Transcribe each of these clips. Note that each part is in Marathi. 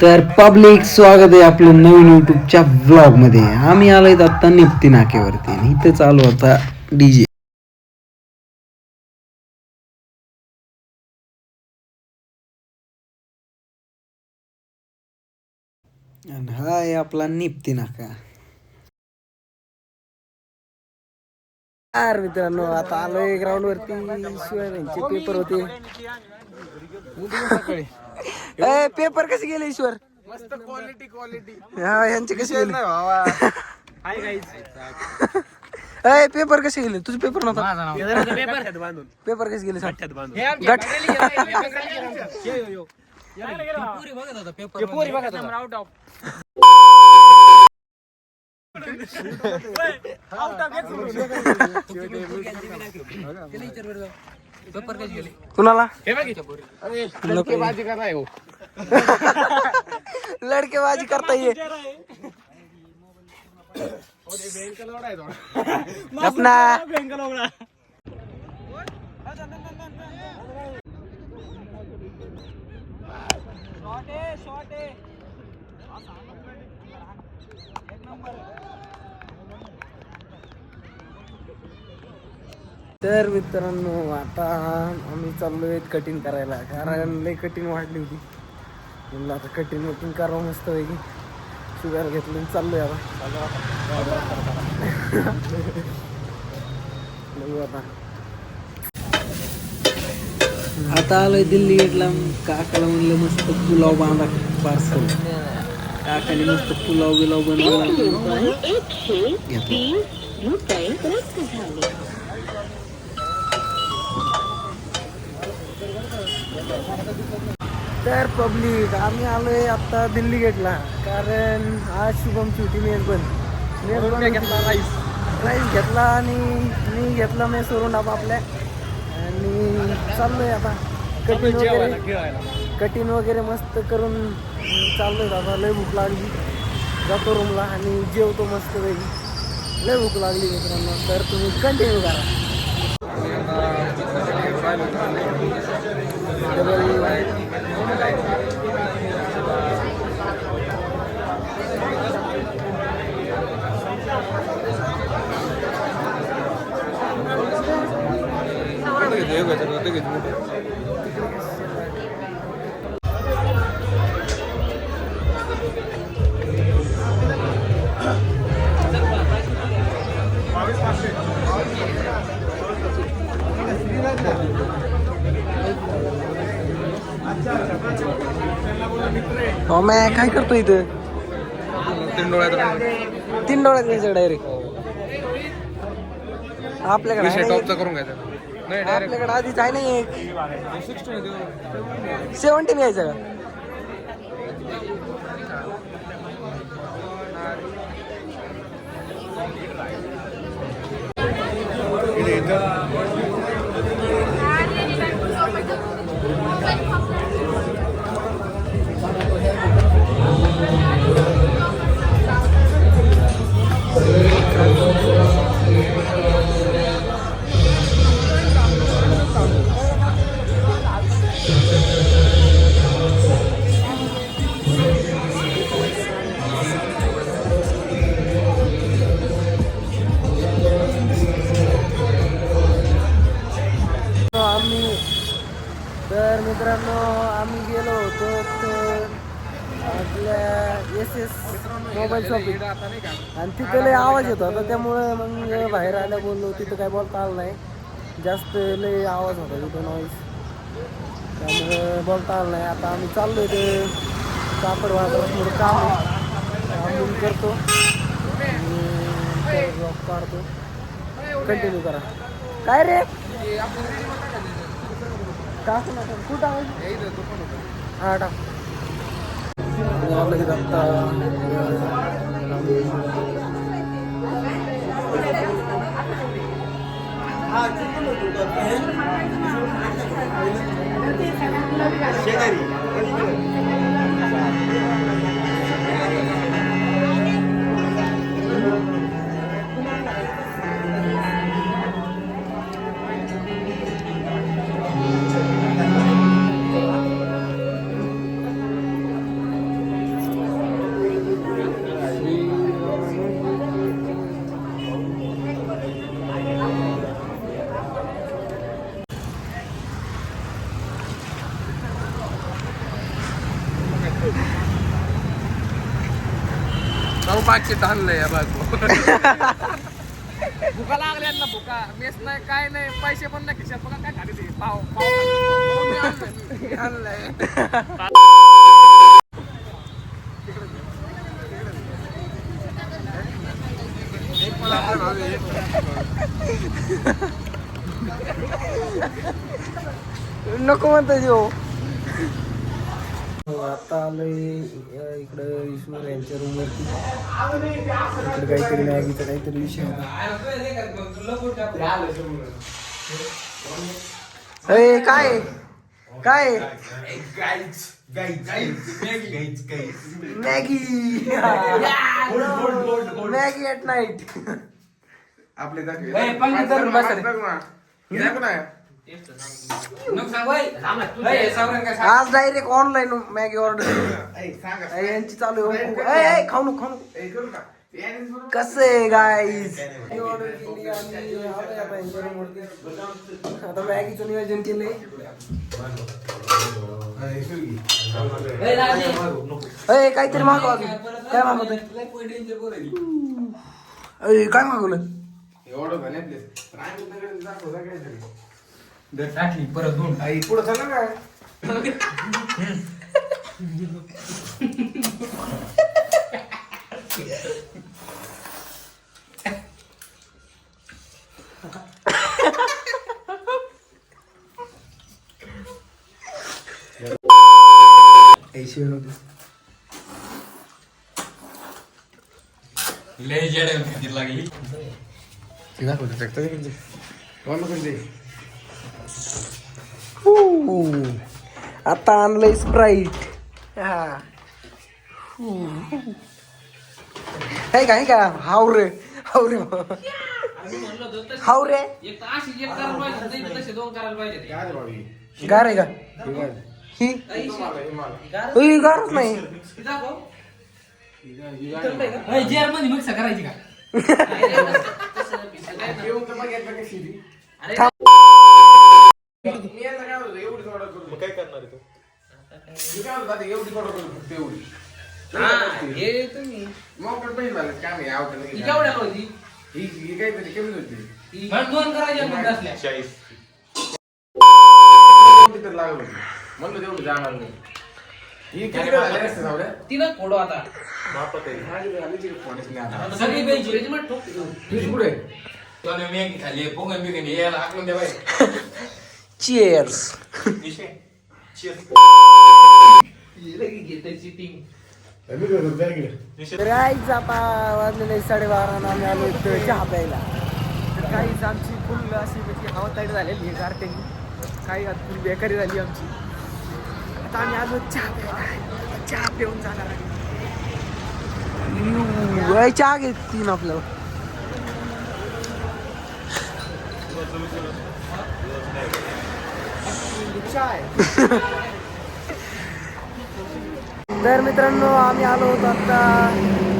तर पब्लिक स्वागत आहे आपलं नवीन युट्यूबच्या व्लॉग मध्ये. आम्ही आलोय आता निप्ती नाक्यावरती आणि इथं चालू होता डीजे. आणि हा आहे आपला निप्ती नाका. यार मित्रांनो, आता आलोय ग्राउंड वरती. ईश्वरांचे पेपर होते. पेपर कसे गेले ईश्वर? मस्त क्वालिटी हा, यांचे कसे गेले? Hi guys. पेपर कसे गेले? तुझे पेपर नव्हता? पेपर कसे गेले सांग? गट कुणाला? लडकेबाजी कराय हो. लडकेबाजी करता ये अपना. तर मित्रांनो, आता आम्ही चाललोय कटिंग करायला, कारण लई कटिंग वाढली होती. म्हणलं आता कटिंग करावं मस्त पैकी. शुगर घेतलं चाललोय आता. बघू आता आलोय दिल्ली गेटला. काकाला म्हणलं मस्त पुलाव बांधा पार्सल. काकाने मस्त पुलाव बनवला. तर पब्लिक, आम्ही आलोय आता दिल्ली गेटला, कारण आज शुभमची होती मेजबान घेतला राईस घेतला आणि मी घेतला मेसवरून डाबा आपल्या. आणि चाललोय आता कटिंग वगैरे मस्त करून चाललोय. आता लय भूक लागली. जातो रूमला आणि जेवतो मस्त पैकी. लय भूक लागली मित्रांनो, तर तुम्ही कंटिन्यू करा. हो, मैं काय करतो इथं? 3 डोळ्यात तीन डोळ्यात घ्यायचं डायरेक्ट. आपल्याकडे टॉपचा करून घ्यायचा. नाही आपल्याकडे आधीच आहे नाही. 17 घ्यायचं का? तर मित्रांनो, आम्ही गेलो होतो तर आपल्या SS मोबाईल शॉपिंग, आणि तिथं लय आवाज येतो होता. त्यामुळे मग बाहेर आल्या बोललो. तिथं काय बोलता आलं नाही. जास्त लय आवाज होता तिथं, नॉईस. त्यामुळे बोलता आलं नाही. आता आम्ही चाललो ते कापड बाजारात थोडं काम करतो आणि ब्लॉग काढतो. कंटिन्यू करा. काय रे टाकू नका. कुठं हा टाक. पाचशे आणलंय बाजू भुका लागल्या ना भुका मेस नाही काय नाही पैसे पण नाही खिशात बघा काय खाली ते पाव आणलंय नको म्हणतो जो आता आलोय इकडं ईश्वर यांच्या रूमवरती. इकडे काहीतरी मॅगीचा काहीतरी विषय होता. काय काय मॅगी मॅगी ॲट नाईट. आपले आज डायरेक्ट ऑनलाईन मॅगी ऑर्डर यांची चालू आहे. खाऊ नको खाऊ नको. कसं आहे गाईज ऑर्डर केली आणि आता मॅगीचं नियोजन केलंय. काहीतरी मागवा. काय मागवतोय काय मागवलं परत दोन पुढं चाललं काय लय जड लागली आता आणलंय स्प्राईट. हे का हाव रे हाव रे हाव रे गार आहे का ही गारच नाही. मिक्स करायची का काय करणार एवढी तुम्ही मग पण काय होती ही काहीतरी कमी होती दोन करायचे लागलं म्हणलं तेवढं जाणार नाही. तिला फोडो आता चिअर्स. राईज आता वाजलेले 12:30 आम्ही आलो इथं चहा प्यायला. तर काहीच आमची फुल अशी म्हणजे हवा ताईट झालेली आहे गारट्यानी. काही फुल बेकारी झाली आमची. आता आम्ही आलो चहा प्यायला. चहा पिऊन जाणार आहे. चहा घेतील आपल्याला. तर मित्रांनो आम्ही आलो होतो आता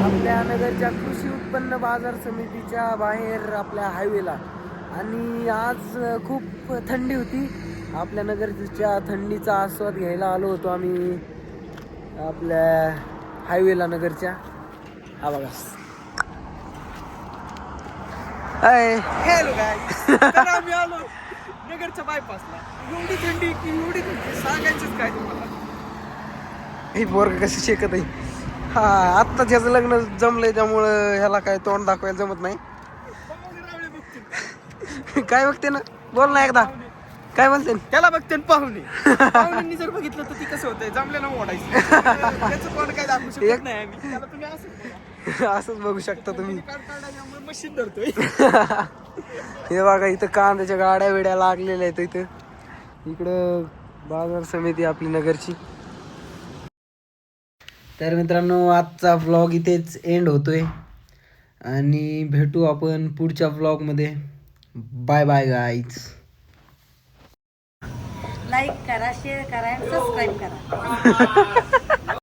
आपल्या नगरच्या कृषी उत्पन्न बाजार समितीच्या बाहेर आपल्या हायवेला. आणि आज खूप थंडी होती. आपल्या नगरच्या थंडीचा आस्वाद घ्यायला आलो होतो आम्ही आपल्या हायवेला नगरच्या. हा बघा हॅलो गाईस आम्ही आलो नगरच्या बायपासला. एवढी थंडी की एवढी थंडी सांगायचंच काय तुम्हाला. हे पोरग कसं शेकत आहे. हा आत्ता त्याचं लग्न जमलंय त्यामुळं ह्याला काय तोंड दाखवायला जमत नाही. काय बघते ना बोल ना एकदा काय म्हणते त्याला बघते पाहुणे पाहुण्यांनी जर बघितलं तर ती कसं होतंय जमलं ना मोडायचं त्याचं कोण काय दाखवू शकत नाही आम्ही. त्याला तुम्ही असंच बघू शकता तुम्ही. मशीन धरतोय. हे बघा इथं कांद्याच्या गाड्या बिड्या लागलेल्या आहेत इथं. इकडं बाजार समिती आपली नगरची. तर मित्रांनो आजचा व्लॉग इथेच एंड होतोय आणि भेटू आपण पुढच्या व्लॉगमध्ये. Bye bye guys. लाईक करा, शेअर करा, सबस्क्राईब करा.